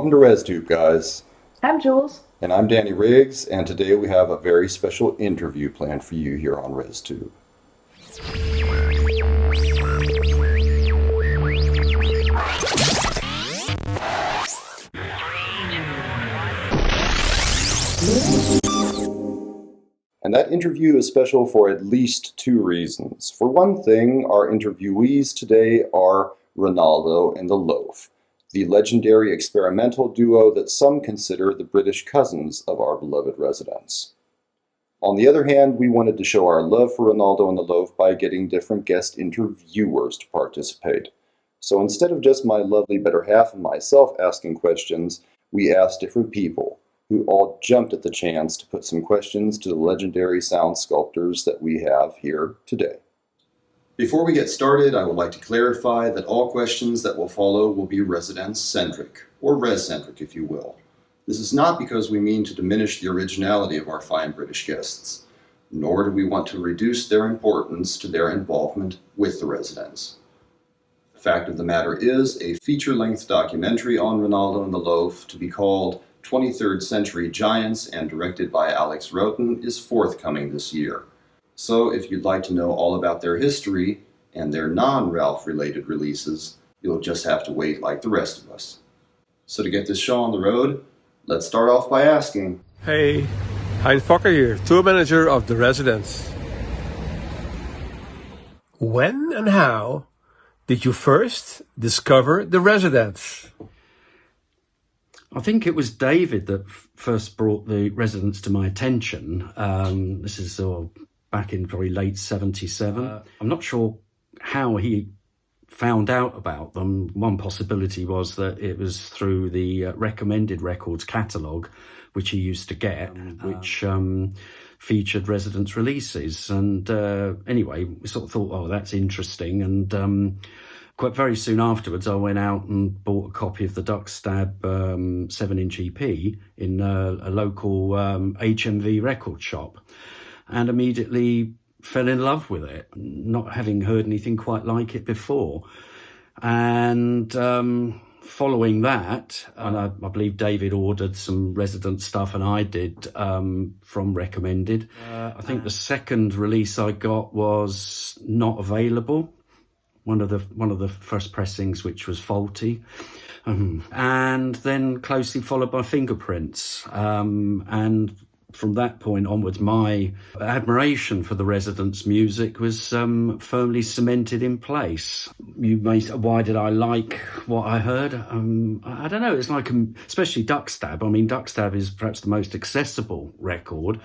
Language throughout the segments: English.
Welcome to ResTube, guys. I'm Jules. And I'm Danny Riggs, and today we have a very special interview planned for you here on ResTube. And that interview is special for at least two reasons. For one thing, our interviewees today are Renaldo and the Loaf, the legendary experimental duo that some consider the British cousins of our beloved residents. On the other hand, we wanted to show our love for Renaldo and the Loaf by getting different guest interviewers to participate. So instead of just my lovely better half and myself asking questions, we asked different people, who all jumped at the chance to put some questions to the legendary sound sculptors that we have here today. Before we get started, I would like to clarify that all questions that will follow will be residence-centric, or res-centric if you will. This is not because we mean to diminish the originality of our fine British guests, nor do we want to reduce their importance to their involvement with the residents. The fact of the matter is, a feature-length documentary on Renaldo and the Loaf, to be called 23rd Century Giants and directed by Alex Roten, is forthcoming this year. So if you'd like to know all about their history and their non-Ralph related releases, you'll just have to wait like the rest of us. So to get this show on the road, let's start off by asking, Hey, Hein Fokker here, tour manager of The Residence. When and how did you first discover The Residence? I think it was David that first brought the residents to my attention. This is back in probably late 77. I'm not sure how he found out about them. One possibility was that it was through the recommended records catalogue, which he used to get, which featured residents' releases. And anyway, we sort of thought, oh, that's interesting. And quite very soon afterwards, I went out and bought a copy of the Duck Stab 7-inch EP in a local HMV record shop, and immediately fell in love with it, not having heard anything quite like it before. And following that, and I believe David ordered some resident stuff, and I did from Recommended. I think the second release I got was Not Available. One of the first pressings, which was faulty, and then closely followed by Fingerprints. And from that point onwards, my admiration for the residents' music was firmly cemented in place. You may say, why did I like what I heard? I don't know. It's like, especially Duck Stab. I mean, Duck Stab is perhaps the most accessible record.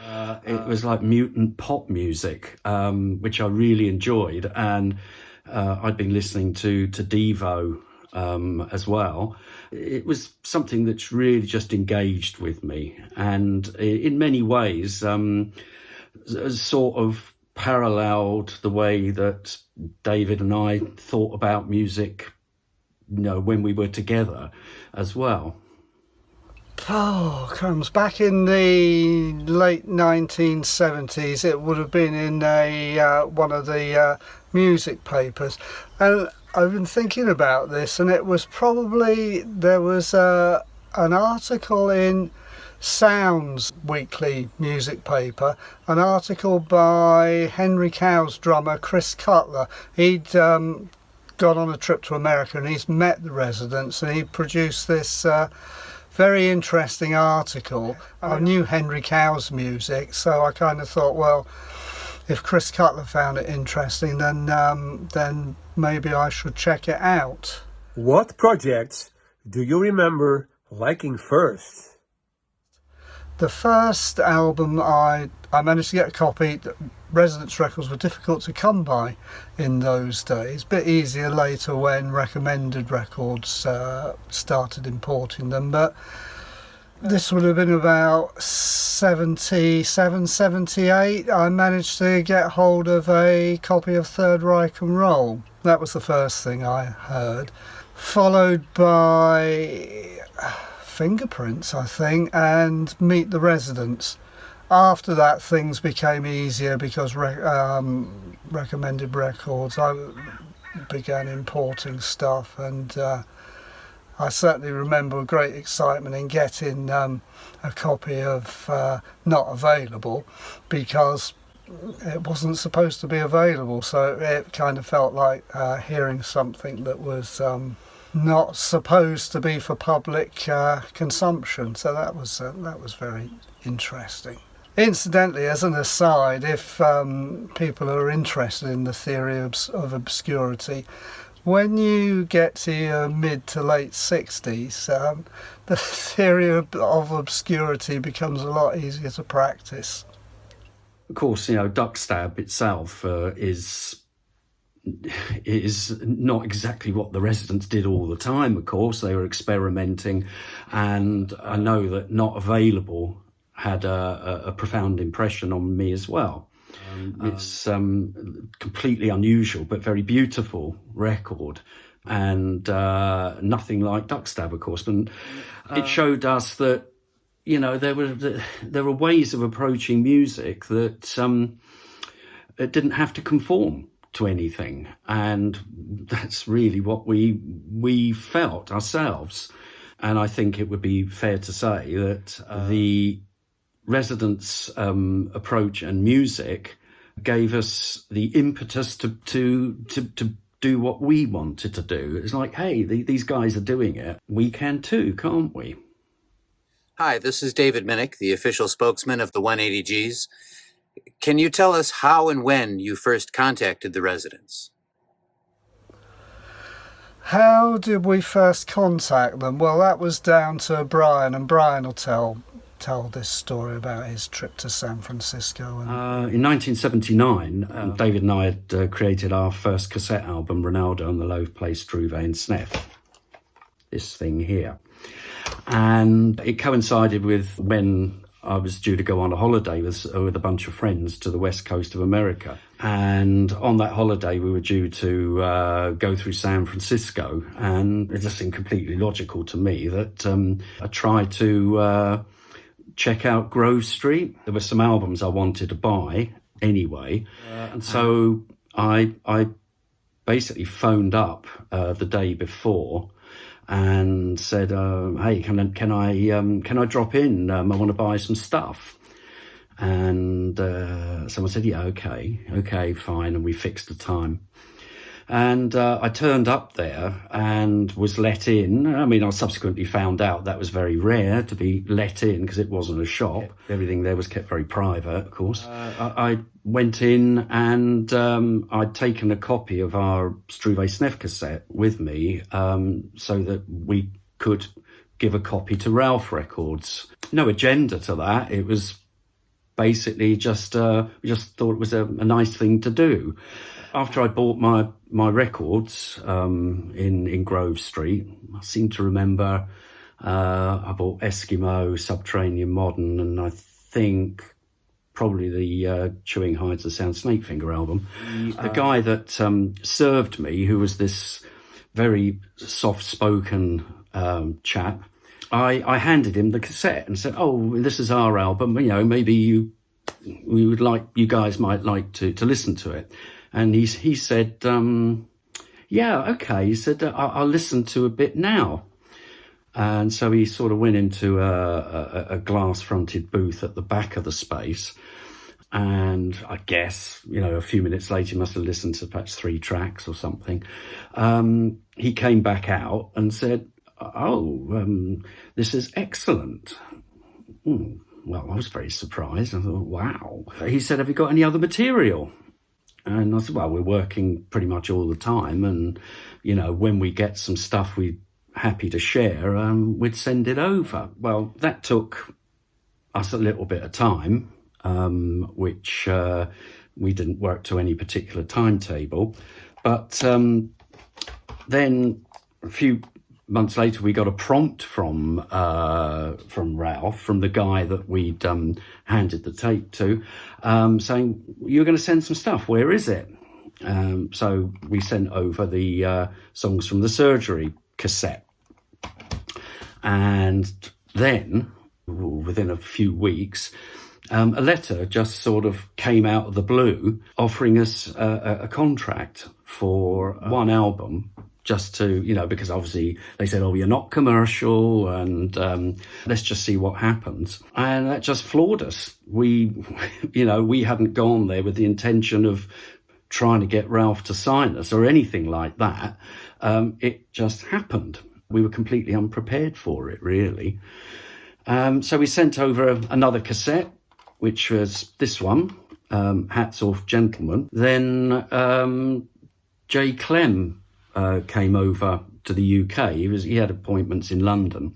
It was like mutant pop music, which I really enjoyed, and I'd been listening to Devo as well. It was something that's really just engaged with me, and in many ways sort of paralleled the way that David and I thought about music, when we were together as well. Oh, crumbs. Back in the late 1970s, it would have been in one of the music papers. And I've been thinking about this, and it was probably, there was an article in Sounds weekly music paper, an article by Henry Cow's drummer, Chris Cutler. He'd gone on a trip to America, and he's met the residents, and he produced this very interesting article. I knew Henry Cow's music, so I kind of thought, well, if Chris Cutler found it interesting, then maybe I should check it out. What projects do you remember liking first? The first album I managed to get a copy. Residence records were difficult to come by in those days. A bit easier later when Recommended Records started importing them. But this would have been about 77, 78. I managed to get hold of a copy of Third Reich and Roll. That was the first thing I heard. Followed by Fingerprints, I think, and Meet the Residents. After that, things became easier because Recommended Records, I began importing stuff, and I certainly remember great excitement in getting a copy of Not Available, because it wasn't supposed to be available, so it kind of felt like hearing something that was not supposed to be for public consumption. So that was very interesting. Incidentally, as an aside, if people are interested in the theory of obscurity, when you get to your mid to late 60s, the theory of obscurity becomes a lot easier to practice. Of course, duck stab itself is not exactly what the residents did all the time. Of course, they were experimenting, and I know that Not Available had a profound impression on me as well. It's completely unusual but very beautiful record, and nothing like duck stab, of course. And it showed us that there were ways of approaching music that it didn't have to conform to anything, and that's really what we felt ourselves. And I think it would be fair to say that the residents' approach and music gave us the impetus to do what we wanted to do. It's like, hey, these guys are doing it, we can too, can't we? Hi, this is David Minnick, the official spokesman of the 180Gs. Can you tell us how and when you first contacted the residents? How did we first contact them? Well, that was down to Brian, and Brian will tell this story about his trip to San Francisco. In 1979, David and I had created our first cassette album, Renaldo and the Loaf Play Struve and Snef. This thing here. And it coincided with when I was due to go on a holiday with a bunch of friends to the west coast of America. And on that holiday, we were due to go through San Francisco. And it just seemed completely logical to me that I tried to check out Grove Street. There were some albums I wanted to buy anyway. And so I basically phoned up the day before and said, hey, can I drop in? I want to buy some stuff. And someone said, yeah, okay, fine. And we fixed the time. And I turned up there and was let in. I mean, I subsequently found out that was very rare to be let in because it wasn't a shop. Everything there was kept very private, of course. I went in and I'd taken a copy of our Struve Snef cassette with me so that we could give a copy to Ralph Records. No agenda to that. It was basically just, we just thought it was a nice thing to do. After I bought my records in Grove Street, I seem to remember I bought Eskimo, Subterranean Modern, and I think probably the Chewing Hides of Sound Snakefinger album. The guy that served me, who was this very guy, chap, I handed him the cassette and said, oh, this is our album, maybe you guys might like to listen to it. And he said, yeah, okay. He said, I'll listen to a bit now. And so he sort of went into a glass-fronted booth at the back of the space. And I guess, a few minutes later, he must have listened to perhaps 3 tracks or something. He came back out and said, this is excellent. Well, I was very surprised. I thought, wow. He said, have you got any other material? And I said, well, we're working pretty much all the time. And, when we get some stuff we're happy to share, we'd send it over. Well, that took us a little bit of time, which we didn't work to any particular timetable. But then a few months later, we got a prompt from Ralph, from the guy that we'd handed the tape to, saying, you're going to send some stuff, where is it? So we sent over the Songs from the Surgery cassette. And then, within a few weeks, a letter just sort of came out of the blue offering us a contract for one album just to, because obviously they said, oh, you're not commercial, and let's just see what happens. And that just floored us. We hadn't gone there with the intention of trying to get Ralph to sign us or anything like that. It just happened. We were completely unprepared for it, really. So we sent over another cassette, which was this one, Hats Off Gentlemen. Then Jay Clem came over to the UK. He had appointments in London,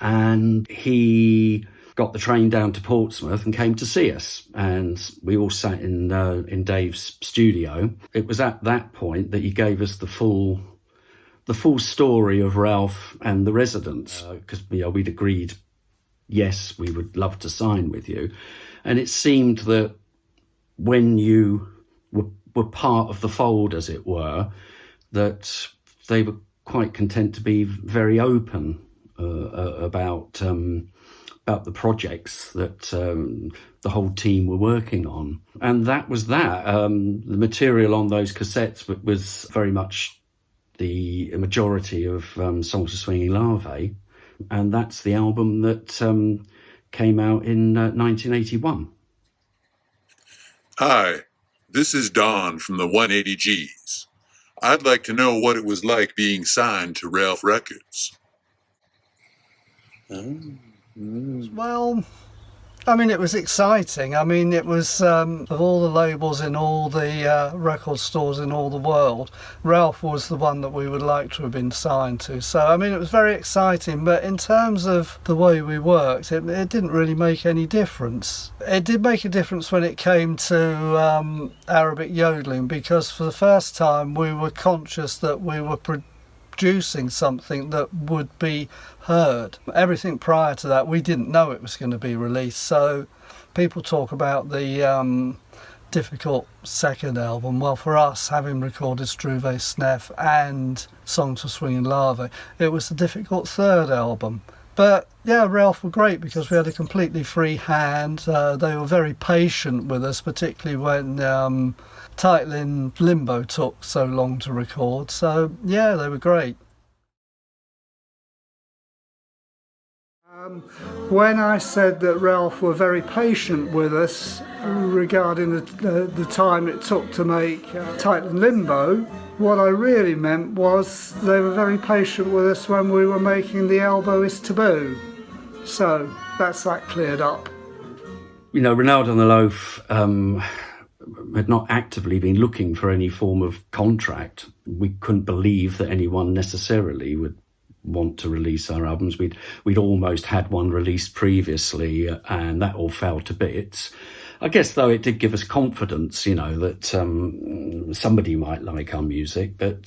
and he got the train down to Portsmouth and came to see us. And we all sat in Dave's studio. It was at that point that he gave us the full story of Ralph and the Residents, because we'd agreed, yes, we would love to sign with you. And it seemed that when you were part of the fold, as it were, that they were quite content to be very open about the projects that the whole team were working on. And that was that. The material on those cassettes was very much the majority of Songs for Swinging Larvae. And that's the album that came out in 1981. Hi, this is Don from the 180Gs. I'd like to know what it was like being signed to Ralph Records. Well, it was exciting. It was, of all the labels in all the record stores in all the world, Ralph was the one that we would like to have been signed to. So, it was very exciting, but in terms of the way we worked, it didn't really make any difference. It did make a difference when it came to Arabic yodeling, because for the first time we were conscious that we were producing something that would be heard. Everything prior to that, we didn't know it was going to be released. So people talk about the difficult second album. Well, for us, having recorded Struve Snef and Songs for Swinging Larvae, it was the difficult third album. But yeah, Ralph were great because we had a completely free hand. They were very patient with us, particularly when title in Limbo took so long to record. So yeah, they were great. When I said that Ralph were very patient with us regarding the time it took to make title in Limbo, what I really meant was they were very patient with us when we were making The Elbow is Taboo. So that's that cleared up. Renaldo and the Loaf had not actively been looking for any form of contract. We couldn't believe that anyone necessarily would want to release our albums. We'd almost had one released previously, and that all fell to bits. I guess, though, it did give us confidence, that somebody might like our music, but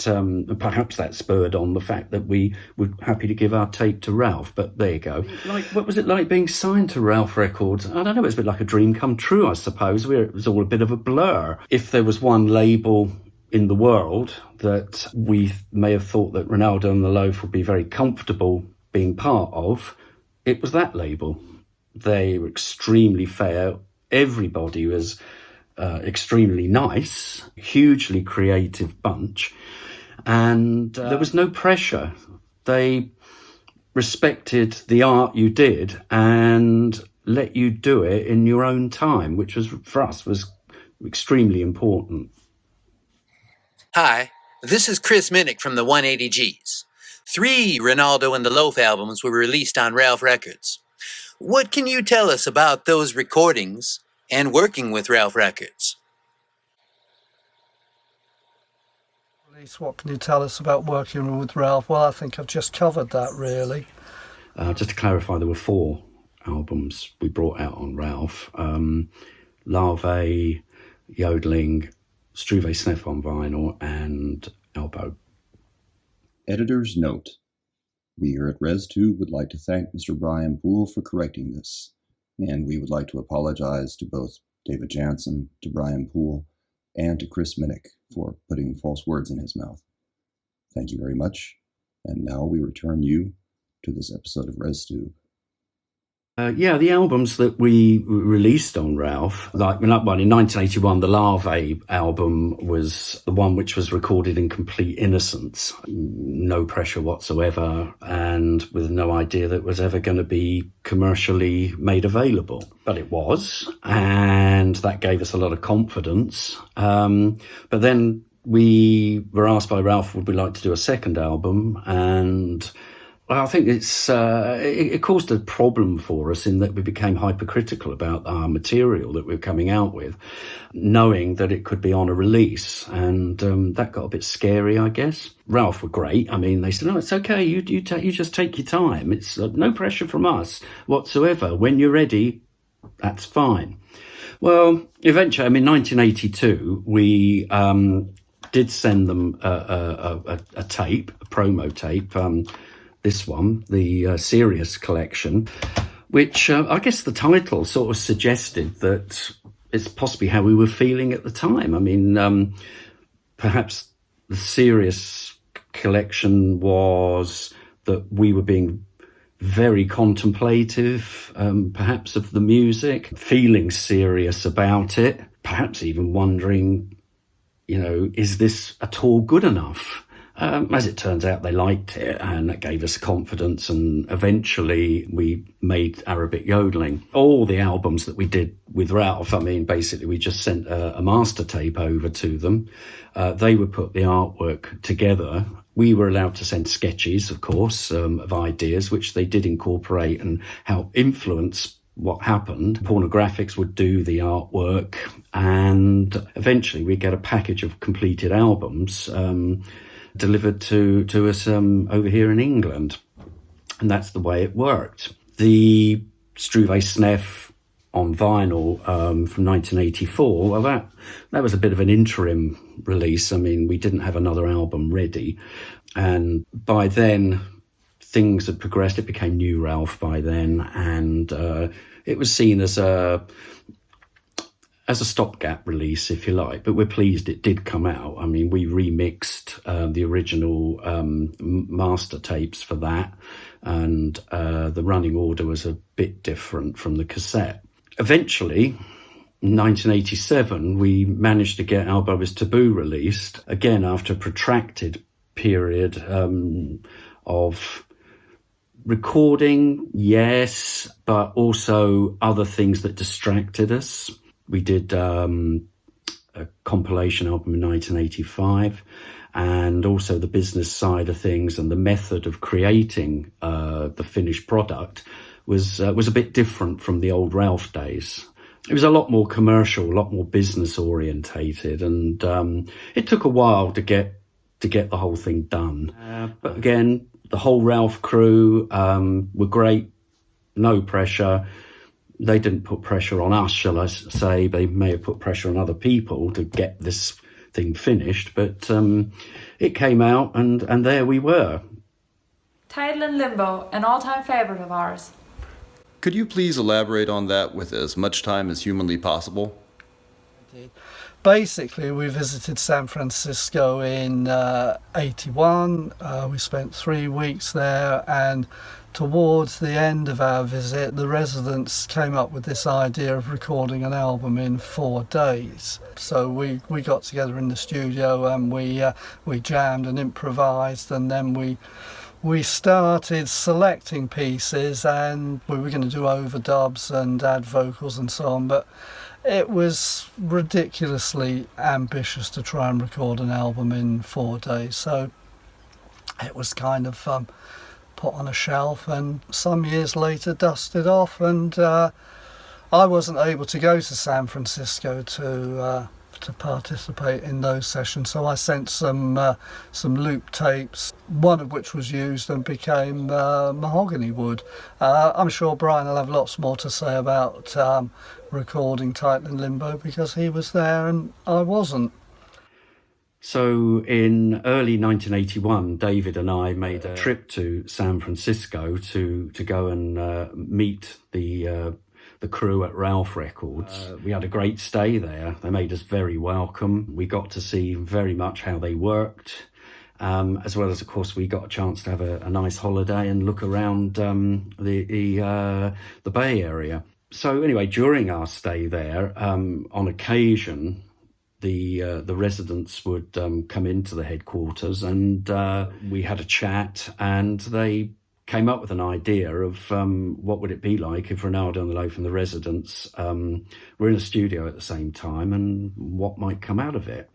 perhaps that spurred on the fact that we were happy to give our tape to Ralph. But there you go. What was it like being signed to Ralph Records? I don't know, it's a bit like a dream come true, I suppose. It was all a bit of a blur. If there was one label in the world that we may have thought that Renaldo and the Loaf would be very comfortable being part of, it was that label. They were extremely fair. Everybody was extremely nice, hugely creative bunch, and there was no pressure. They respected the art you did and let you do it in your own time, which was, for us, was extremely important. Hi, this is Chris Minnick from the 180Gs. 3 Renaldo and the Loaf albums were released on Ralph Records. What can you tell us about those recordings and working with Ralph Records? What can you tell us about working with Ralph? Well, I think I've just covered that, really. Just to clarify, there were 4 albums we brought out on Ralph. Larvae, Yodeling, Struve Snef on vinyl, and Elbow. Editor's note. We here at ResTube would like to thank Mr. Brian Poole for correcting this, and we would like to apologize to both David Jansen, to Brian Poole, and to Chris Minnick for putting false words in his mouth. Thank you very much, and now we return you to this episode of ResTube. Yeah, the albums that we released on Ralph, like in 1981, the Larvae album was the one which was recorded in complete innocence, no pressure whatsoever, and with no idea that it was ever going to be commercially made available. But it was, and that gave us a lot of confidence. But then we were asked by Ralph, would we like to do a second album? And well, I think it caused a problem for us in that we became hypercritical about our material that we were coming out with, knowing that it could be on a release. And that got a bit scary, I guess. Ralph were great. I mean, they said, no, it's okay. You just take your time. It's no pressure from us whatsoever. When you're ready, that's fine. Well, eventually, 1982, we did send them a tape, a promo tape, this one, the Serious collection, which I guess the title sort of suggested that it's possibly how we were feeling at the time. Perhaps the Serious collection was that we were being very contemplative, perhaps of the music, feeling serious about it, perhaps even wondering, is this at all good enough? As it turns out, they liked it, and that gave us confidence, and eventually we made Arabic Yodeling. All the albums that we did with Ralph, basically we just sent a master tape over to them. They would put the artwork together. We were allowed to send sketches, of course, of ideas, which they did incorporate and help influence what happened. Pornographics would do the artwork, and eventually we get a package of completed albums delivered to us over here in England. And that's the way it worked. The Struve Snef on vinyl from 1984, well, that was a bit of an interim release. We didn't have another album ready. And by then, things had progressed. It became New Ralph by then. And it was seen as a stopgap release, if you like, but we're pleased it did come out. We remixed the original master tapes for that, and the running order was a bit different from the cassette. Eventually, in 1987, we managed to get Album is Taboo released, again after a protracted period of recording, yes, but also other things that distracted us. We did a compilation album in 1985, and also the business side of things and the method of creating the finished product was a bit different from the old Ralph days. It was a lot more commercial, a lot more business orientated, and it took a while to get the whole thing done. But again, the whole Ralph crew were great, no pressure. They didn't put pressure on us, shall I say. They may have put pressure on other people to get this thing finished, but it came out, and there we were. Title and Limbo, an all-time favourite of ours. Could you please elaborate on that with as much time as humanly possible? Basically, we visited San Francisco in 81. We spent 3 weeks there, and towards the end of our visit, the residents came up with this idea of recording an album in 4 days. So we got together in the studio, and we jammed and improvised, and then we started selecting pieces, and we were going to do overdubs and add vocals and so on, but it was ridiculously ambitious to try and record an album in 4 days. So it was kind of put on a shelf, and some years later dusted off, and I wasn't able to go to San Francisco to participate in those sessions, so I sent some loop tapes, one of which was used and became mahogany wood. I'm sure Brian will have lots more to say about recording Title and Limbo, because he was there and I wasn't. So in early 1981, David and I made a trip to San Francisco to go and meet the crew at Ralph Records. We had a great stay there. They made us very welcome. We got to see very much how they worked, As well as, of course, we got a chance to have a nice holiday and look around the Bay Area. So anyway, during our stay there, on occasion, the residents would come into the headquarters, and we had a chat, and they came up with an idea of what would it be like if Renaldo and the Loaf and the residents were in a studio at the same time, and what might come out of it.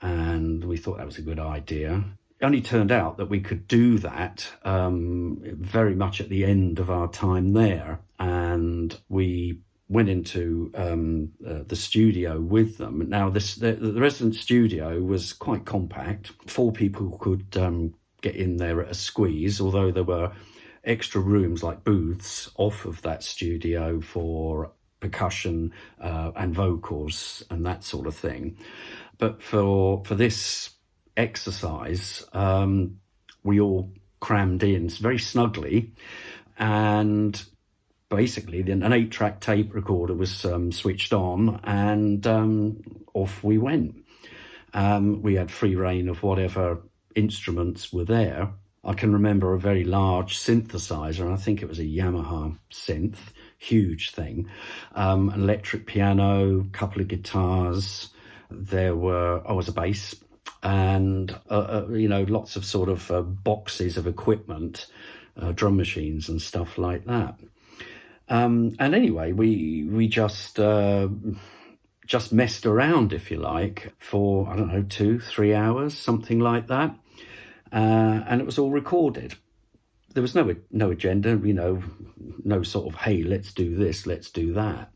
And we thought that was a good idea. It only turned out that we could do that very much at the end of our time there, and we went into the studio with them. Now, the resident studio was quite compact. 4 people could get in there at a squeeze, although there were extra rooms like booths off of that studio for percussion and vocals and that sort of thing. But for this exercise, we all crammed in very snugly, and basically an 8-track tape recorder was switched on, and off we went. We had free reign of whatever instruments were there. I can remember a very large synthesizer, and I think it was a Yamaha synth, huge thing, an electric piano, couple of guitars. There was a bass, and lots of sort of boxes of equipment, drum machines and stuff like that. And anyway, we just messed around, if you like, for, 2-3 hours, something like that. And it was all recorded. There was no agenda, no sort of, hey, let's do this, let's do that.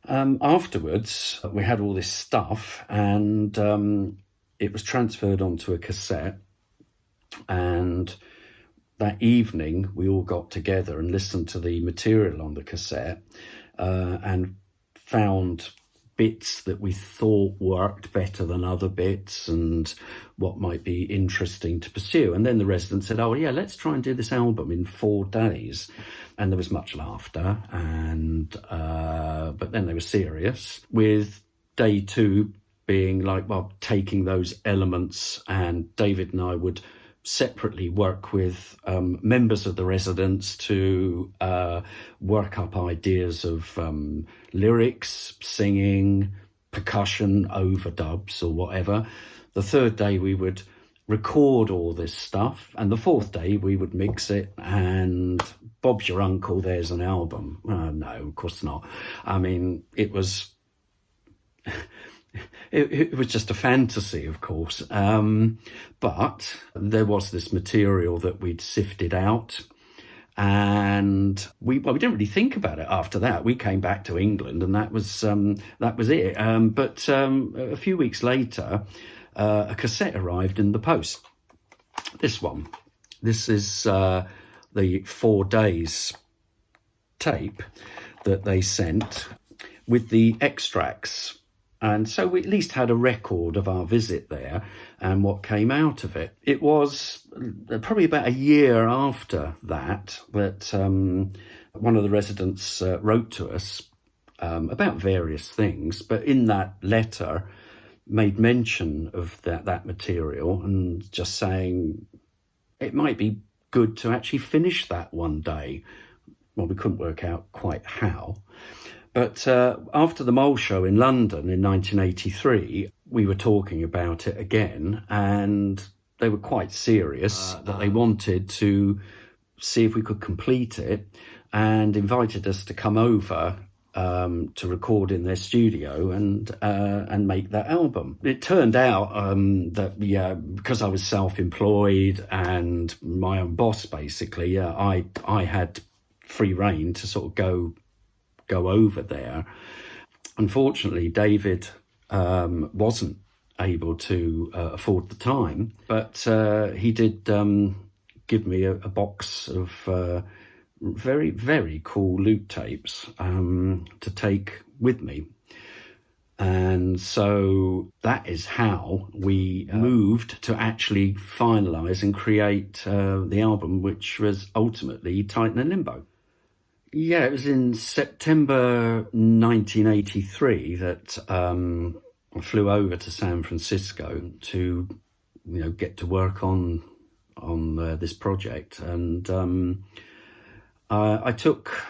Afterwards, we had all this stuff, and it was transferred onto a cassette. And that evening, we all got together and listened to the material on the cassette and found bits that we thought worked better than other bits and what might be interesting to pursue. And then the residents said, oh, yeah, let's try and do this album in 4 days. And there was much laughter, and but then they were serious, with day 2 being like, well, taking those elements, and David and I would separately work with members of the residents to work up ideas of lyrics, singing, percussion, overdubs or whatever. The 3rd day we would record all this stuff, and the 4th day we would mix it, and Bob's your uncle, there's an album. No, of course not. I mean, it was it was just a fantasy, of course, but there was this material that we'd sifted out, and we didn't really think about it after that. We came back to England, and that was it. But a few weeks later, a cassette arrived in the post. This one. This is the 4 days tape that they sent with the extracts. And so we at least had a record of our visit there and what came out of it. It was probably about a year after that one of the residents wrote to us about various things, but in that letter made mention of that material and just saying it might be good to actually finish that one day. Well, we couldn't work out quite how. But after the Mole Show in London in 1983, we were talking about it again, and they were quite serious that they wanted to see if we could complete it, and invited us to come over to record in their studio and make that album. It turned out that because I was self-employed and my own boss, basically, I had free reign to sort of go over there. Unfortunately, David wasn't able to afford the time, but he did give me a box of very, very cool loop tapes to take with me. And so that is how we moved to actually finalise and create the album, which was ultimately Titan and Limbo. Yeah, it was in September 1983 that I flew over to San Francisco to get to work on this project. And I took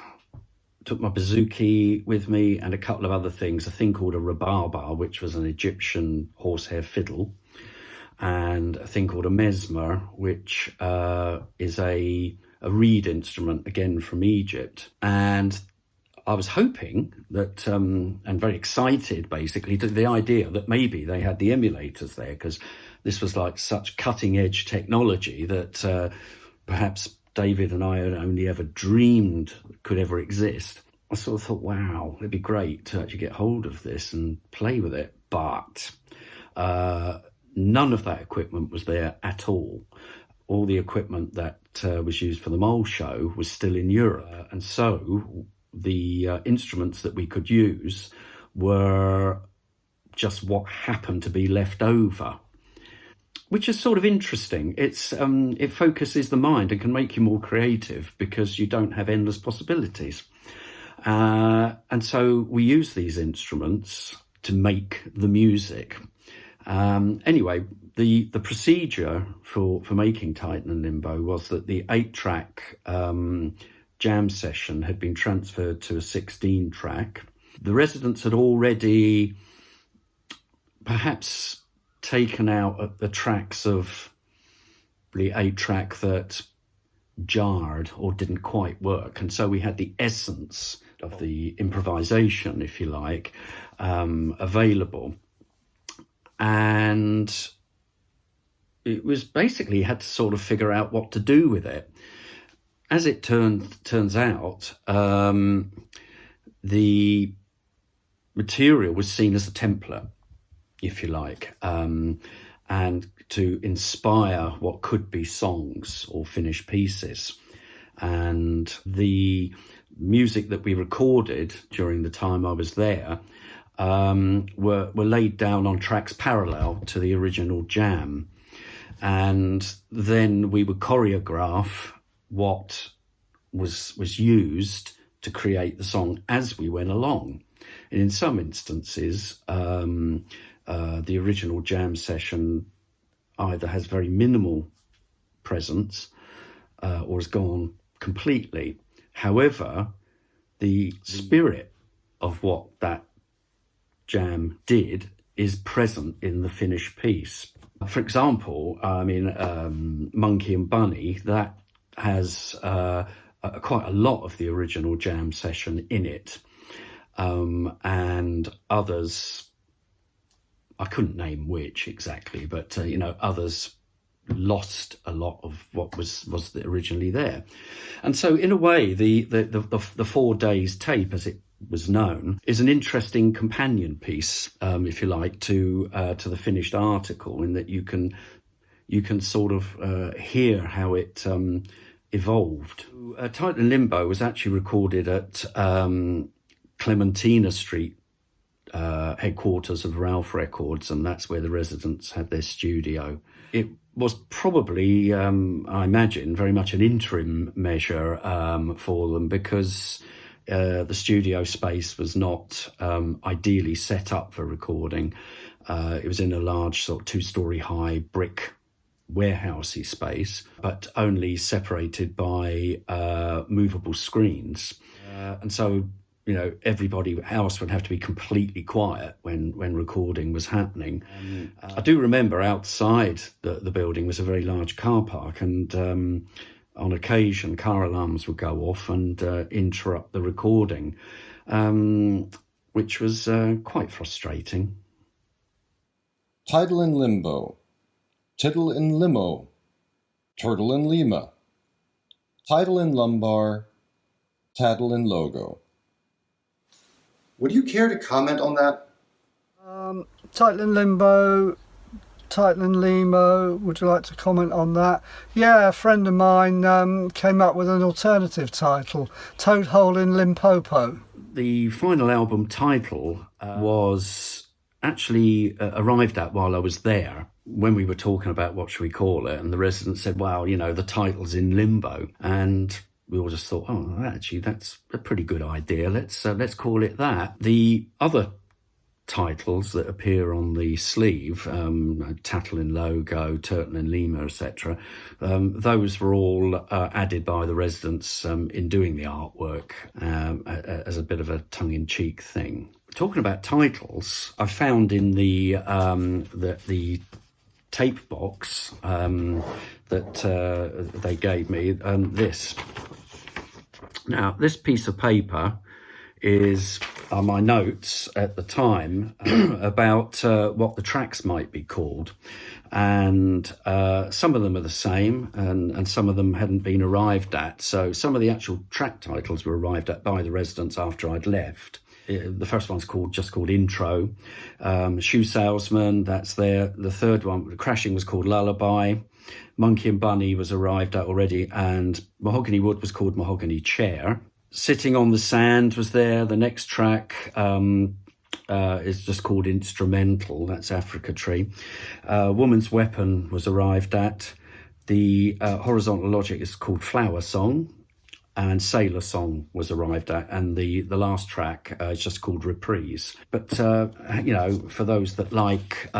my bouzouki with me and a couple of other things, a thing called a rababa, which was an Egyptian horsehair fiddle, and a thing called a mesmer, which is a reed instrument, again from Egypt. And I was hoping that, and very excited basically, to the idea that maybe they had the emulators there, because this was like such cutting edge technology that perhaps David and I had only ever dreamed could ever exist. I sort of thought, wow, it'd be great to actually get hold of this and play with it. But none of that equipment was there at all. All the equipment that was used for the mole show was still in Europe. And so the instruments that we could use were just what happened to be left over, which is sort of interesting. It focuses the mind and can make you more creative because you don't have endless possibilities. And so we use these instruments to make the music. Anyway, the procedure for making Titan and Limbo was that the 8-track jam session had been transferred to a 16-track. The residents had already perhaps taken out the tracks of the 8-track that jarred or didn't quite work, and so we had the essence of the improvisation, if you like, available. And it was basically had to sort of figure out what to do with it. As it turns out, the material was seen as a template, if you like, and to inspire what could be songs or finished pieces. And the music that we recorded during the time I was there were laid down on tracks parallel to the original jam. And then we would choreograph what was used to create the song as we went along. And in some instances, the original jam session either has very minimal presence or has gone completely. However, the spirit of what that jam did is present in the finished piece. For example, Monkey and Bunny, that has quite a lot of the original jam session in it. And others, I couldn't name which exactly, but others lost a lot of what was originally there. And so in a way, the 4 days tape, as it was known, is an interesting companion piece, if you like, to the finished article, in that you can sort of hear how it evolved. Titan and Limbo was actually recorded at Clementina Street, headquarters of Ralph Records, and that's where the residents had their studio. It was probably, I imagine, very much an interim measure for them, because the studio space was not ideally set up for recording. It was in a large sort of 2-story high brick warehousey space, but only separated by movable screens. And so, everybody else would have to be completely quiet when recording was happening. I do remember outside the building was a very large car park, and on occasion car alarms would go off and interrupt the recording, which was quite frustrating. Title in Limbo. Tittle in Limo. Turtle in Lima. Title in Lumbar. Tattle in Logo. Would you care to comment on that? Title in Limbo, Title in Limo, would you like to comment on that? Yeah, a friend of mine came up with an alternative title, Toadhole in Limpopo. The final album title was actually arrived at while I was there, when we were talking about what should we call it, and the residents said, well, the title's in limbo. And we all just thought, oh, actually, that's a pretty good idea. Let's call it that. The other titles that appear on the sleeve, Tattling Logo, Turton and Lima, etc., those were all added by the residents in doing the artwork as a bit of a tongue-in-cheek thing. Talking about titles, I found in the tape box that they gave me this. Now, this piece of paper is my notes at the time about what the tracks might be called, and some of them are the same and some of them hadn't been arrived at. So some of the actual track titles were arrived at by the residents after I'd left. The first one's just called Intro. Shoe Salesman, that's there. The third one, Crashing, was called Lullaby. Monkey and Bunny was arrived at already, and Mahogany Wood was called Mahogany Chair. Sitting on the Sand was there. The next track is just called Instrumental, that's Africa Tree. Woman's Weapon was arrived at. The Horizontal Logic is called Flower Song, and Sailor Song was arrived at, and the last track is just called Reprise. But, for those that like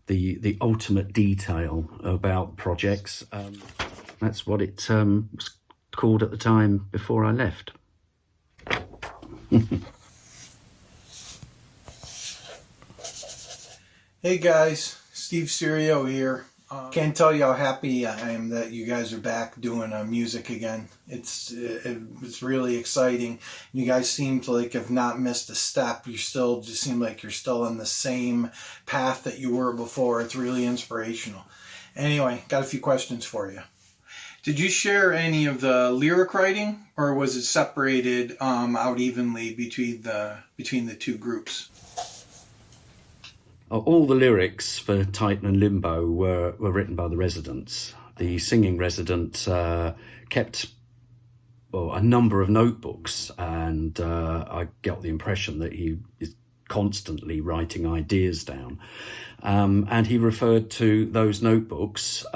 the ultimate detail about projects, that's what it was called at the time before I left. Hey guys, Steve Cerio here. Can't tell you how happy I am that you guys are back doing music again. It's really exciting. You guys seem to have not missed a step. You still just seem like you're still on the same path that you were before. It's really inspirational. Anyway, got a few questions for you. Did you share any of the lyric writing, or was it separated out evenly between the two groups? All the lyrics for Titan and Limbo were written by the residents. The singing resident kept a number of notebooks, and I got the impression that he is constantly writing ideas down. And he referred to those notebooks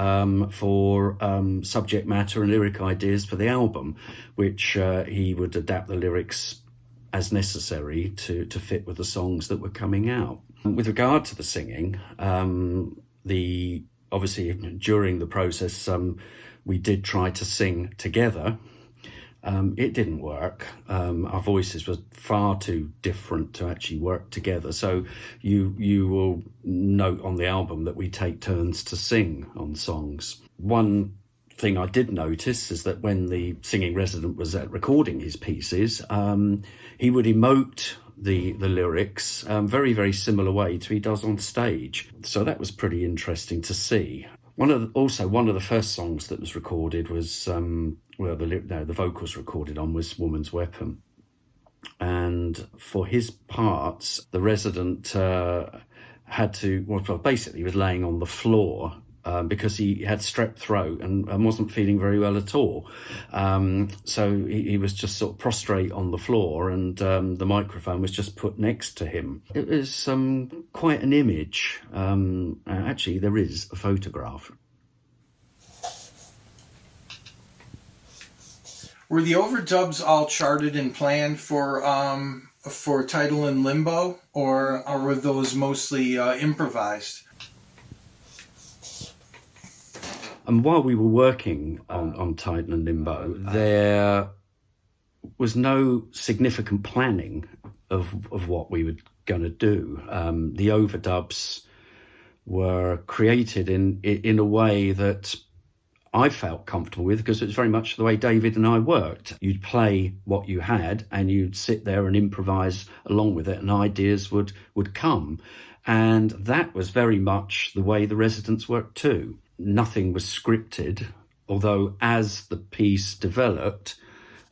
for subject matter and lyric ideas for the album, which he would adapt the lyrics as necessary to fit with the songs that were coming out. With regard to the singing, obviously during the process, we did try to sing together. It didn't work. Our voices were far too different to actually work together. So you will note on the album that we take turns to sing on songs. One thing I did notice is that when the singing resident was recording his pieces, he would emote the lyrics very, very similar way to he does on stage. So that was pretty interesting to see. One of the first songs that was recorded was the vocals recorded on was Woman's Weapon, and for his parts, the resident had to basically he was laying on the floor. Because he had strep throat and wasn't feeling very well at all. So he was just sort of prostrate on the floor, and the microphone was just put next to him. It was quite an image. Actually, there is a photograph. Were the overdubs all charted and planned for Title and Limbo, or were those mostly improvised? And while we were working on Titan and Limbo, there was no significant planning of what we were going to do. The overdubs were created in a way that I felt comfortable with, because it was very much the way David and I worked. You'd play what you had and you'd sit there and improvise along with it, and ideas would come. And that was very much the way the residents worked too. Nothing was scripted, although as the piece developed,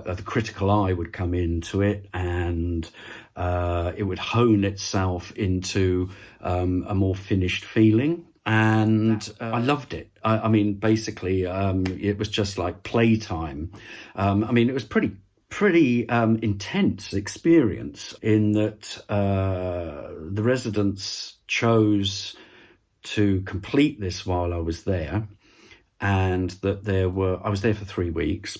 the critical eye would come into it, and it would hone itself into a more finished feeling. And I loved it. I mean, basically, it was just like playtime. It was pretty intense experience in that the residents chose to complete this while I was there, and that I was there for 3 weeks.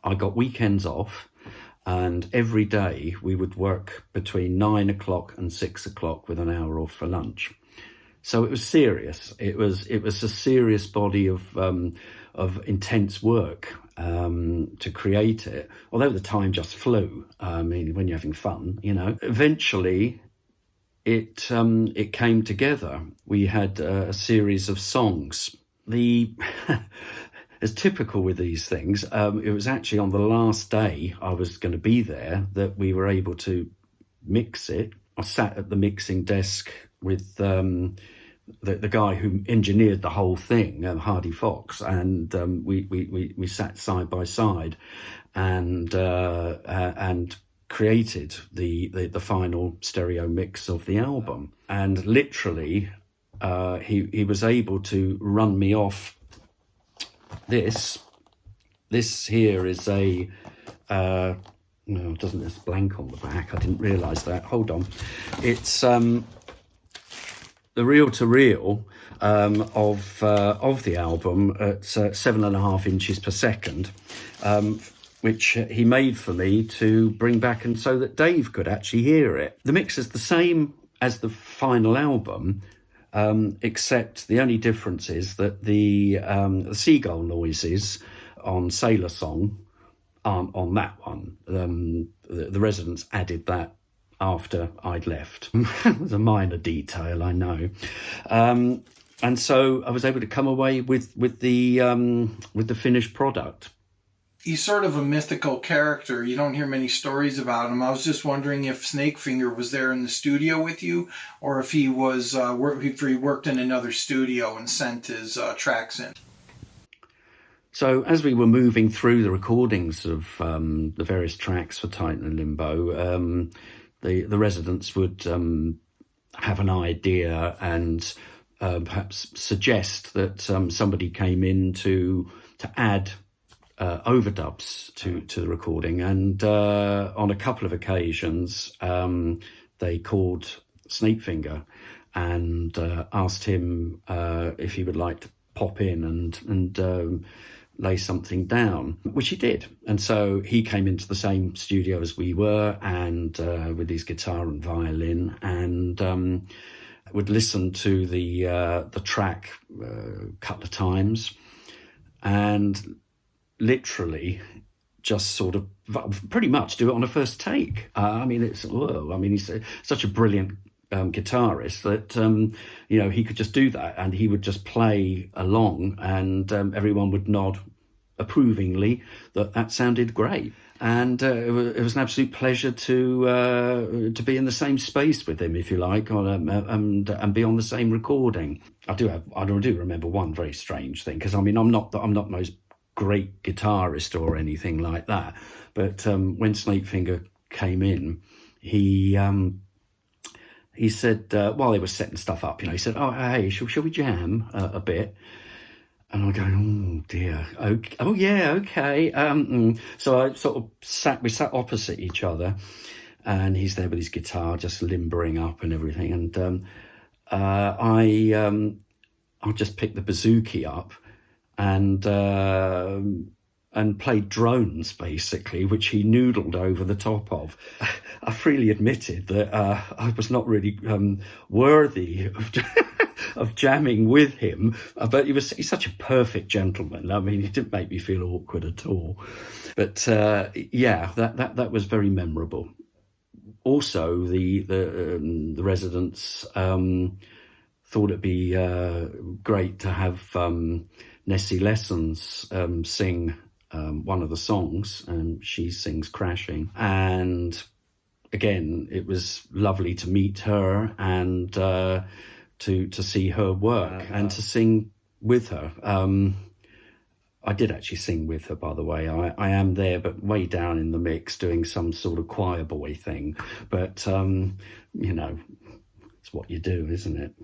I got weekends off, And every day we would work between 9 o'clock and 6 o'clock with an hour off for lunch. So it was serious. It was a serious body of intense work to create it. Although the time just flew. I mean, when you're having fun, you know. Eventually, it came together. We had a series of songs. As typical with these things, it was actually on the last day I was going to be there that we were able to mix it. I sat at the mixing desk with the guy who engineered the whole thing, Hardy Fox, and we sat side by side and created the final stereo mix of the album. And literally, he was able to run me off. This here is a no, it doesn't. There's blank on the back. I didn't realise that. Hold on, it's the reel-to-reel of the album at 7.5 inches per second, which he made for me to bring back, and so that Dave could actually hear it. The mix is the same as the final album. Except the only difference is that the seagull noises on Sailor Song aren't on that one. The residents added that after I'd left. It was a minor detail, I know. And so I was able to come away with the finished product. He's sort of a mythical character. You don't hear many stories about him. I was just wondering if Snakefinger was there in the studio with you, or if he was if he worked in another studio and sent his tracks in. So as we were moving through the recordings of the various tracks for Titan and Limbo, the residents would have an idea and perhaps suggest that somebody came in to add overdubs to the recording, and on a couple of occasions they called Snakefinger and asked him if he would like to pop in and lay something down, which he did. And so he came into the same studio as we were, and with his guitar and violin, and would listen to the track a couple of times, and literally just sort of pretty much do it on a first take. I mean, it's whoa. I mean, he's such a brilliant guitarist that he could just do that, and he would just play along, and everyone would nod approvingly that sounded great. And it was an absolute pleasure to be in the same space with him, if you like, and be on the same recording. I do remember one very strange thing, because I mean, I'm not the most great guitarist or anything like that, but when Snakefinger came in, he said, while they were setting stuff up, he said, "Oh, hey, shall we jam a bit?" And I'm going, "Oh dear, okay, oh yeah, okay." So I sort of we sat opposite each other, and he's there with his guitar just limbering up and everything, and I just picked the bouzouki up and played drones, basically, which he noodled over the top of. I freely admitted that I was not really worthy of jamming with him, but he's such a perfect gentleman. I mean, he didn't make me feel awkward at all. But yeah, that was very memorable. Also, the residents thought it'd be great to have Nessie Lessons sing one of the songs, and she sings Crashing. And again, it was lovely to meet her and to see her work and to sing with her. I did actually sing with her, by the way. I am there, but way down in the mix, doing some sort of choir boy thing. But, it's what you do, isn't it?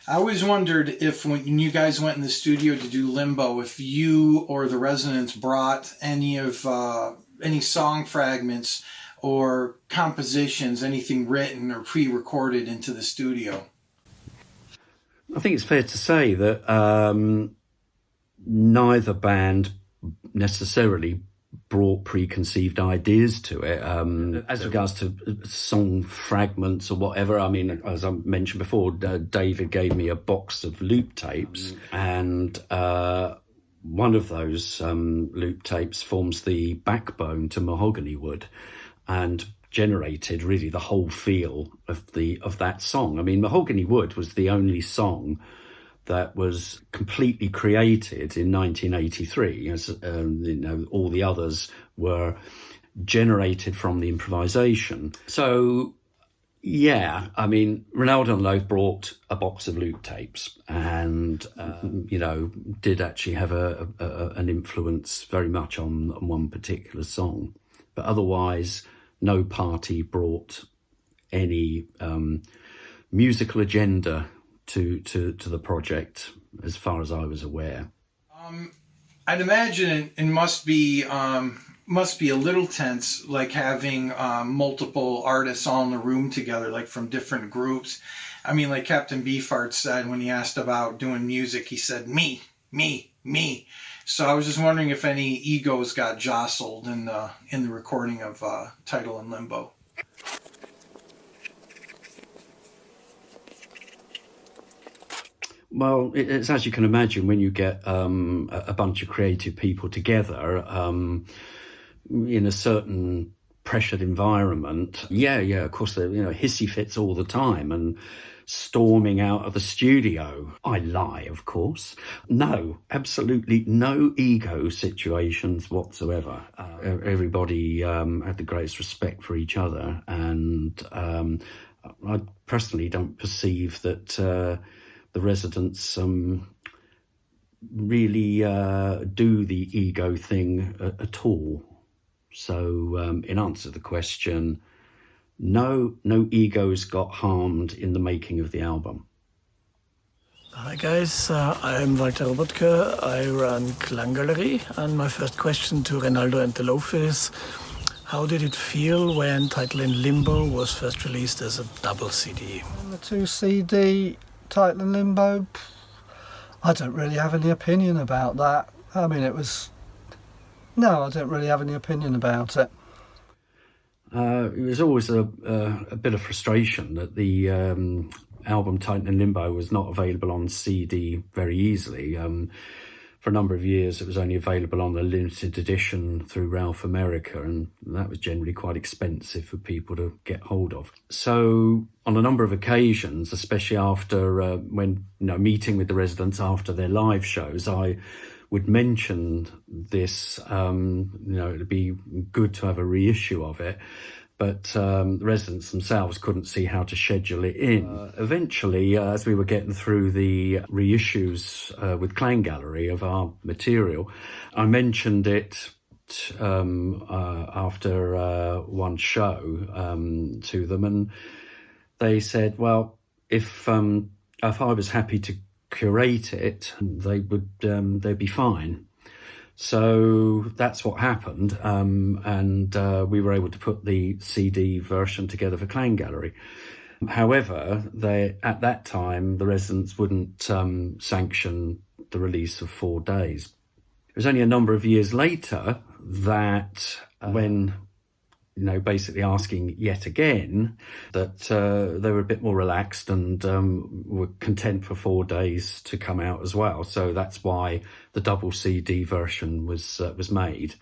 I always wondered if when you guys went in the studio to do Limbo, if you or the residents brought any song fragments or compositions, anything written or pre-recorded into the studio. I think it's fair to say that neither band necessarily brought preconceived ideas to it. As regards to song fragments or whatever, I mean, as I mentioned before, David gave me a box of loop tapes, and one of those loop tapes forms the backbone to Mahogany Wood, and generated really the whole feel of that song. I mean, Mahogany Wood was the only song that was completely created in 1983. As all the others were generated from the improvisation. So, yeah, I mean, Renaldo and Loaf brought a box of loop tapes, and did actually have an influence very much on one particular song. But otherwise, no party brought any musical agenda to the project, as far as I was aware. I'd imagine it must be a little tense, like having multiple artists all in the room together, like from different groups. I mean, like Captain Beefheart said when he asked about doing music, he said, me. So I was just wondering if any egos got jostled in the recording of Tidal and Limbo. Well, it's as you can imagine, when you get a bunch of creative people together in a certain pressured environment. Yeah, of course, hissy fits all the time and storming out of the studio. I lie, of course. No, absolutely no ego situations whatsoever. Everybody had the greatest respect for each other, and I personally don't perceive that the residents really do the ego thing at all. So in answer to the question, no egos got harmed in the making of the album. Hi guys, I'm Walter Robotka. I run Klanggalerie, and my first question to renaldo&theloaf is, how did it feel when Tidal and Limbo was first released as a double CD? The 2 CD Tidal and Limbo, I don't really have any opinion about that. I mean, I don't really have any opinion about it. It was always a bit of frustration that the album Tidal and Limbo was not available on CD very easily. For a number of years, it was only available on a limited edition through Ralph America, and that was generally quite expensive for people to get hold of. So on a number of occasions, especially after when meeting with the residents after their live shows, I would mention this, it'd be good to have a reissue of it. But the residents themselves couldn't see how to schedule it in. Eventually, as we were getting through the reissues with Klanggalerie of our material, I mentioned it after one show to them, and they said, well, if I was happy to curate it, they'd be fine. So that's what happened, and we were able to put the CD version together for Klanggalerie. However, at that time, the residents wouldn't sanction the release of 4 days. It was only a number of years later that when basically asking yet again, that they were a bit more relaxed and were content for 4 days to come out as well. So that's why the double CD version was made.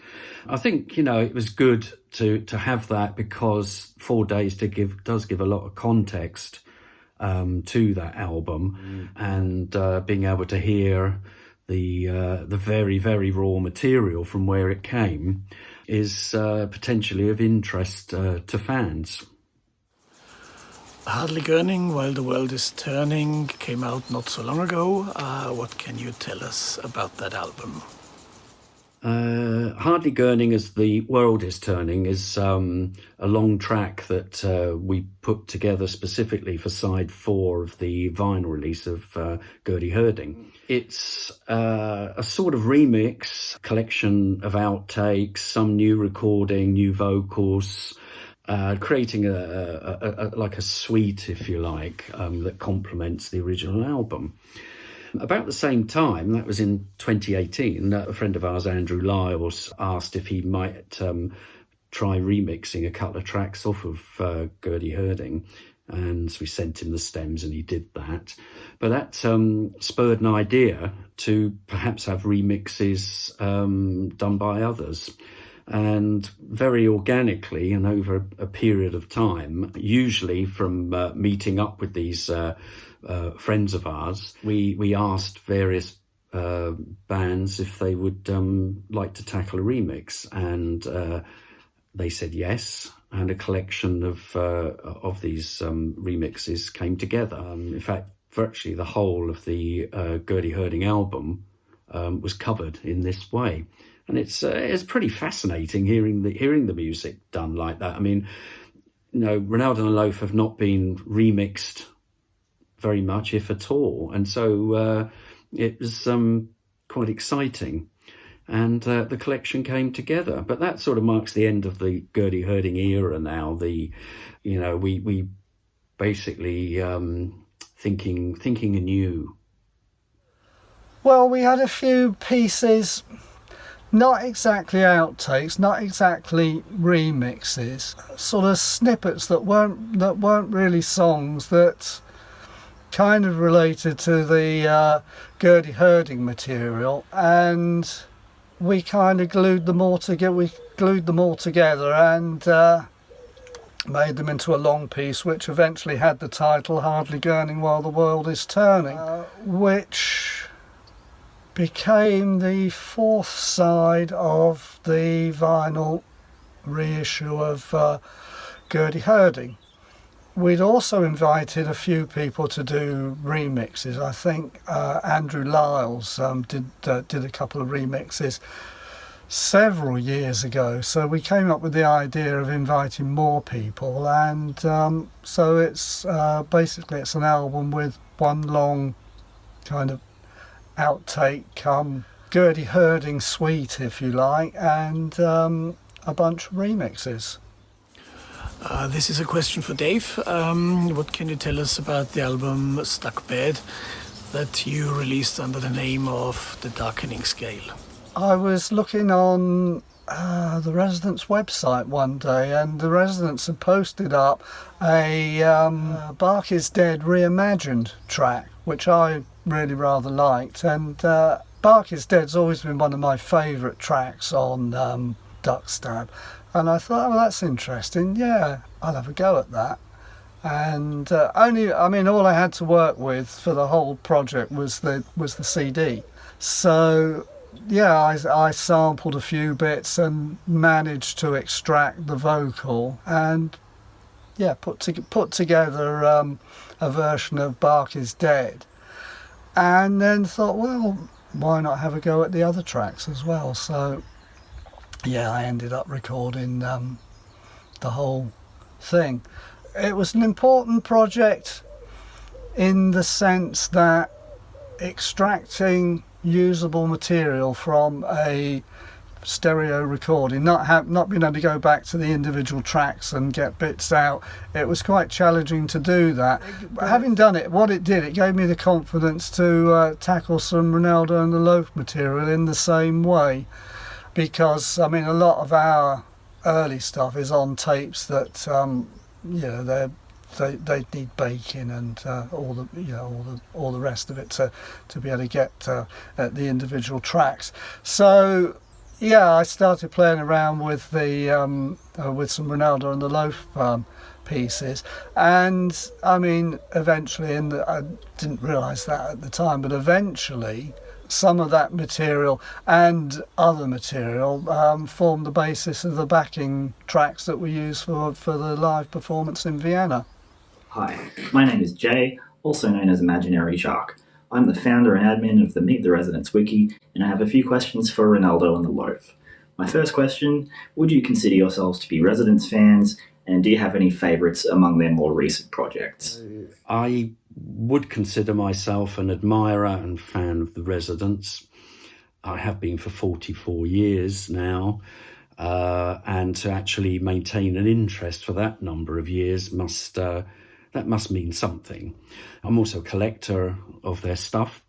I think it was good to have that, because 4 days does give a lot of context to that album, and being able to hear the very, very raw material from where it came is potentially of interest to fans. Hardly Gurning While the World is Turning came out not so long ago. What can you tell us about that album? Hardly Gurning As the World is Turning is a long track that we put together specifically for side 4 of the vinyl release of Gertie Herding. It's a sort of remix, collection of outtakes, some new recording, new vocals, creating a suite, if you like, that complements the original album. About the same time, that was in 2018, a friend of ours, Andrew Lyles, asked if he might try remixing a couple of tracks off of Gertie Herding. And we sent him the stems and he did that. But that spurred an idea to perhaps have remixes done by others. And very organically and over a period of time, usually from meeting up with these friends of ours, we asked various bands if they would like to tackle a remix. And they said yes. And a collection of these remixes came together. In fact, virtually the whole of the Gertie Herding album was covered in this way, and it's pretty fascinating hearing the music done like that. I mean, Renaldo and the Loaf have not been remixed very much, if at all, and so it was quite exciting. And the collection came together, but that sort of marks the end of the Gertie Herding era now. We basically thinking anew. Well, we had a few pieces, not exactly outtakes, not exactly remixes, sort of snippets that weren't really songs, that kind of related to the Gertie Herding material, and we kind of glued them all together and made them into a long piece, which eventually had the title "Hardly Gurning While the World is Turning," which became the fourth side of the vinyl reissue of Gertie Herding. We'd also invited a few people to do remixes. I think Andrew Lyles did a couple of remixes several years ago. So we came up with the idea of inviting more people, and so it's basically it's an album with one long kind of outtake, Gertie Herding suite, if you like, and a bunch of remixes. This is a question for Dave. What can you tell us about the album Stuck Bed that you released under the name of The Darkening Scale? I was looking on the Residents website one day, and the Residents had posted up a Bark is Dead reimagined track, which I really rather liked. And Bark is Dead's always been one of my favourite tracks on Duck Stab. And I thought, well, that's interesting. Yeah, I'll have a go at that. And all I had to work with for the whole project was the CD. So yeah, I sampled a few bits and managed to extract the vocal, and yeah, put together a version of Bark is Dead. And then thought, well, why not have a go at the other tracks as well? So yeah, I ended up recording the whole thing. It was an important project in the sense that extracting usable material from a stereo recording, not being able to go back to the individual tracks and get bits out, it was quite challenging to do that. Having done it, it gave me the confidence to tackle some Renaldo and the Loaf material in the same way. Because a lot of our early stuff is on tapes that they need baking and all the rest of it to be able to get at the individual tracks. So yeah, I started playing around with the with some Renaldo and the Loaf pieces, and eventually, I didn't realise that at the time, but eventually some of that material and other material formed the basis of the backing tracks that we use for the live performance in Vienna. Hi, my name is Jay, also known as Imaginary Jacques. I'm the founder and admin of the Meet the Residents Wiki, and I have a few questions for Renaldo and the Loaf. My first question, would you consider yourselves to be Residents fans, and do you have any favourites among their more recent projects? I would consider myself an admirer and fan of the Residents. I have been for 44 years now, and to actually maintain an interest for that number of years must mean something. I'm also a collector of their stuff.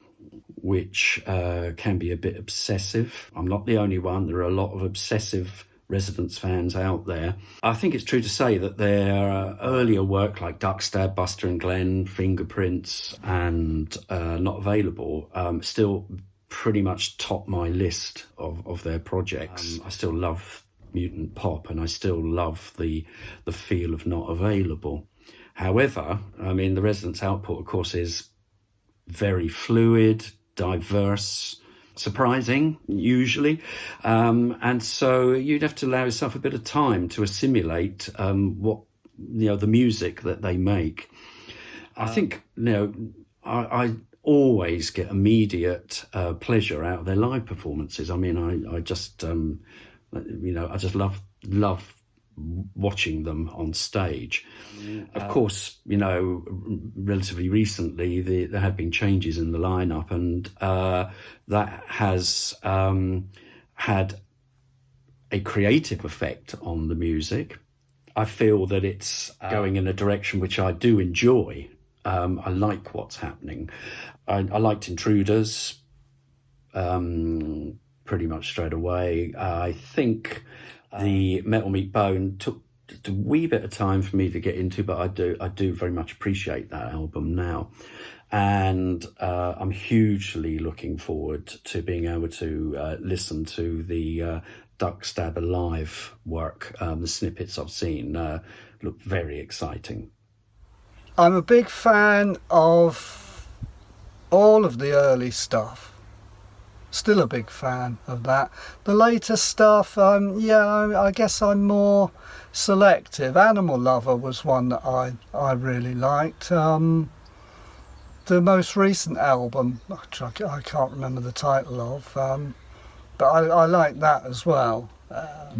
which can be a bit obsessive. I'm not the only one. There are a lot of obsessive Residents fans out there. I think it's true to say that their earlier work like Duckstab, Buster and Glenn, Fingerprints and Not Available still pretty much top my list of their projects. I still love Mutant Pop and I still love the feel of Not Available. However, I mean, the Residents output, of course, is very fluid, diverse, surprising, usually. And so you'd have to allow yourself a bit of time to assimilate the music that they make. I think, I always get immediate pleasure out of their live performances. I mean, I just, I just love watching them on stage. Of course, relatively recently there have been changes in the lineup, and that has had a creative effect on the music. I feel that it's going in a direction which I do enjoy. I like what's happening. I liked Intruders pretty much straight away. I think the Metal Meat Bone took just a wee bit of time for me to get into, but I do very much appreciate that album now. And I'm hugely looking forward to being able to listen to the Duckstab Alive work. The snippets I've seen look very exciting. I'm a big fan of all of the early stuff. Still a big fan of that. The later stuff, I guess I'm more selective. Animal Lover was one that I really liked. The most recent album, which I can't remember the title of, but I like that as well.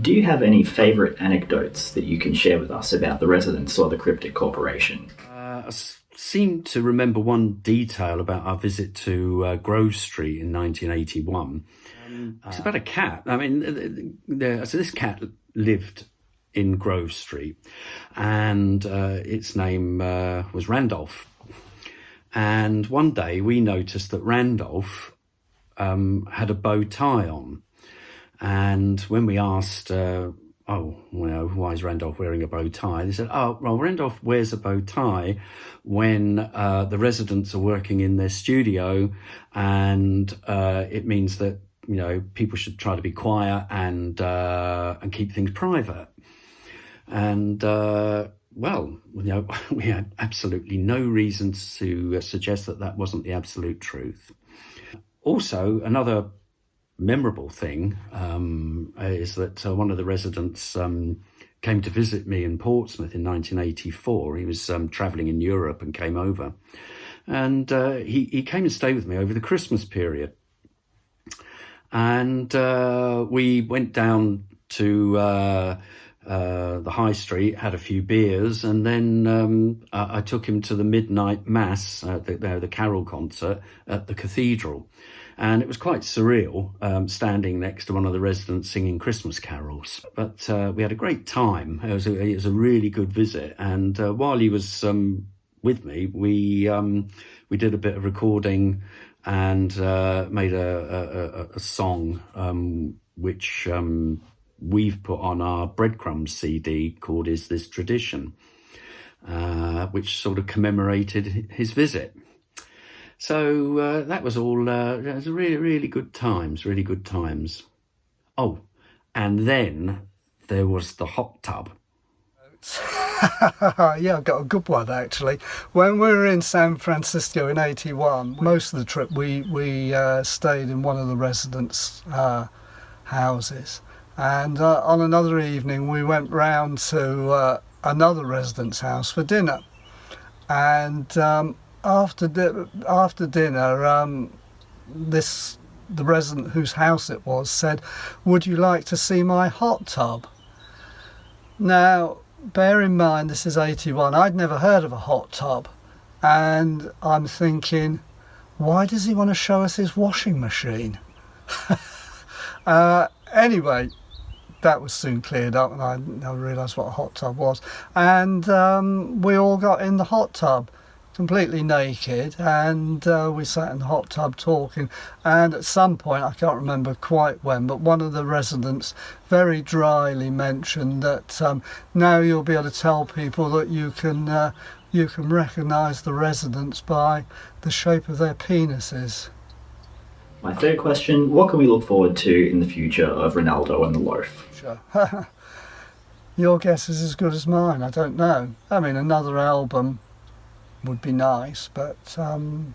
Do you have any favourite anecdotes that you can share with us about the Residents or the Cryptic Corporation? I seem to remember one detail about our visit to Grove Street in 1981. It's about a cat. I mean, so this cat lived in Grove Street, and its name was Randolph. And one day we noticed that Randolph had a bow tie on. And when we asked, why is Randolph wearing a bow tie? They said, Randolph wears a bow tie when the Residents are working in their studio, and it means that, people should try to be quiet and keep things private. And, we had absolutely no reason to suggest that wasn't the absolute truth. Also, another memorable thing is that one of the Residents came to visit me in Portsmouth in 1984. He was travelling in Europe and came over, and he came and stayed with me over the Christmas period. And we went down to the high street, had a few beers, and then I took him to the midnight mass, the carol concert at the cathedral. And it was quite surreal, standing next to one of the Residents singing Christmas carols. But we had a great time. It was a really good visit. And while he was with me, we did a bit of recording and made a song which we've put on our Breadcrumbs CD called Is This Tradition, which sort of commemorated his visit. So that was all, it was really, really good times. Oh, and then there was the hot tub. Yeah, I've got a good one actually. When we were in San Francisco in 81, most of the trip we stayed in one of the Residents' houses. And on another evening we went round to another Resident's house for dinner. And after dinner, the resident whose house it was said, "Would you like to see my hot tub?" Now, bear in mind, this is 81. I'd never heard of a hot tub. And I'm thinking, why does he want to show us his washing machine? Anyway, that was soon cleared up, and I realised what a hot tub was. And we all got in the hot tub. completely naked, and we sat in the hot tub talking, and at some point, I can't remember quite when, but one of the residents very dryly mentioned that now you'll be able to tell people that you can recognise the residents by the shape of their penises. My third question, what can we look forward to in the future of Renaldo and the Loaf? Sure. Your guess is as good as mine, I don't know. I mean, another album would be nice, but and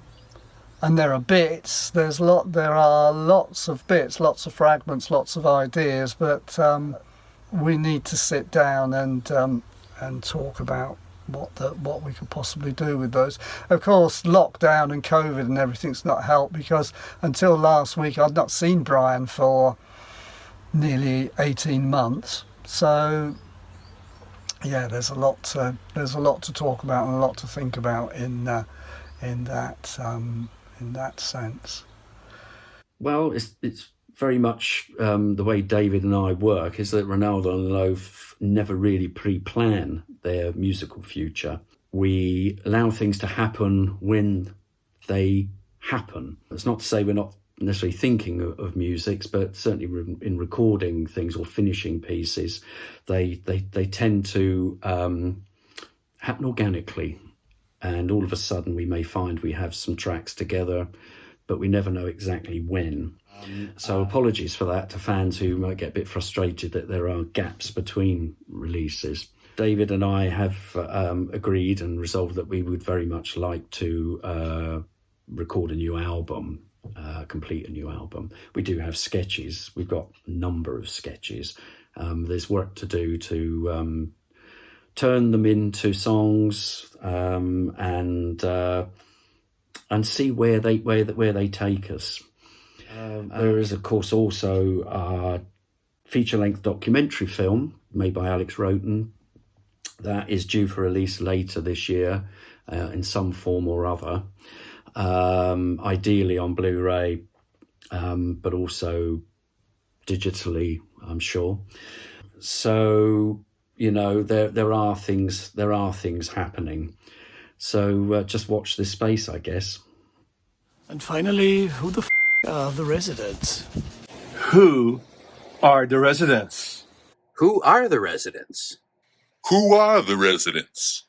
there are bits, there are lots of bits, lots of fragments, lots of ideas, but we need to sit down and talk about what we could possibly do with those. Of course, lockdown and COVID and everything's not helped, because until last week I'd not seen Brian for nearly 18 months. So yeah, there's a lot to talk about and a lot to think about in that sense. Well, it's very much the way David and I work is that Renaldo and the Loaf never really pre-plan their musical future. We allow things to happen when they happen. That's not to say we're not necessarily thinking of musics, but certainly in recording things or finishing pieces, they tend to happen organically, and all of a sudden we may find we have some tracks together, but we never know exactly when. So apologies for that to fans who might get a bit frustrated that there are gaps between releases. David and I have agreed and resolved that we would very much like to record a new album, complete a new album. We do have sketches. We've got a number of sketches. There's work to do to turn them into songs and see where they take us. There is, of course, also a feature-length documentary film made by Alex Roten that is due for release later this year in some form or other, ideally on Blu-ray, but also digitally, I'm sure. So, you know, there are things happening. So just watch this space, I guess. And finally, who the are the residents? Who are the residents? Who are the residents? Who are the residents?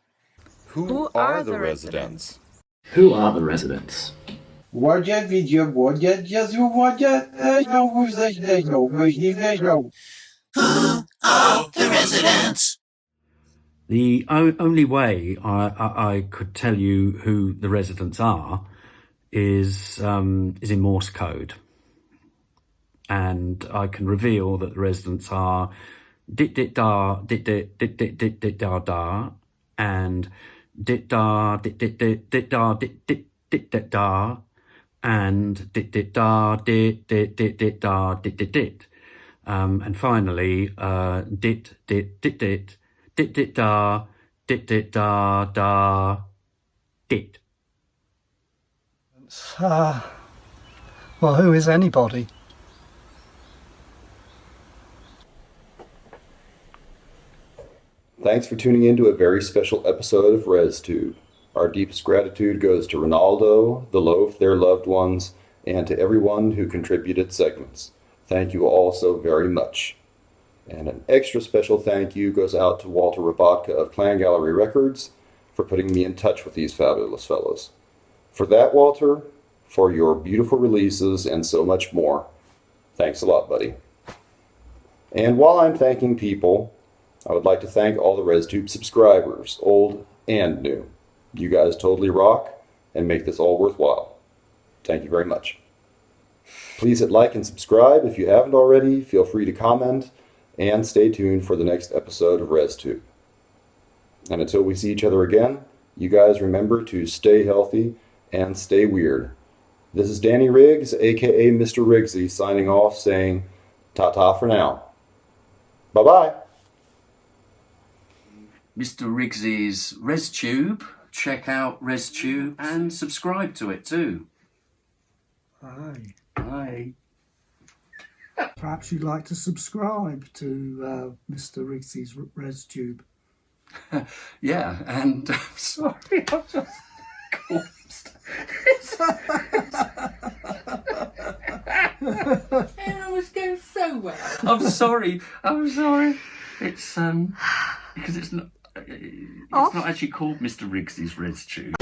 Who are the residents? Who are the residents? Who are the residents? The only way I could tell you who the residents are is in Morse code, and I can reveal that the residents are dit dit da dit dit dit dit dit dit da da and dit da dit dit dit dit da dit dit dit dit da and dit dit da dit dit dit dit da dit dit dit, and finally dit dit dit dit dit dit da dit dit da da dit. Well, who is anybody? Thanks for tuning in to a very special episode of ResTube. Our deepest gratitude goes to Renaldo, the Loaf, their loved ones, and to everyone who contributed segments. Thank you all so very much. And an extra special thank you goes out to Walter Robotka of Klanggalerie Records for putting me in touch with these fabulous fellows. For that, Walter, for your beautiful releases and so much more. Thanks a lot, buddy. And while I'm thanking people, I would like to thank all the ResTube subscribers, old and new. You guys totally rock and make this all worthwhile. Thank you very much. Please hit like and subscribe if you haven't already. Feel free to comment and stay tuned for the next episode of ResTube. And until we see each other again, you guys remember to stay healthy and stay weird. This is Danny Riggs, aka Mr. Riggsy, signing off saying ta-ta for now. Bye-bye. Mr. Riggsy's ResTube. Check out ResTube and subscribe to it too. Aye. Bye. Perhaps you'd like to subscribe to Mr. Rigsy's ResTube. Yeah, and sorry, I'm just... And I was going so well. I'm sorry. It's because it's not. It's not actually called Mr. Riggs's ResTube.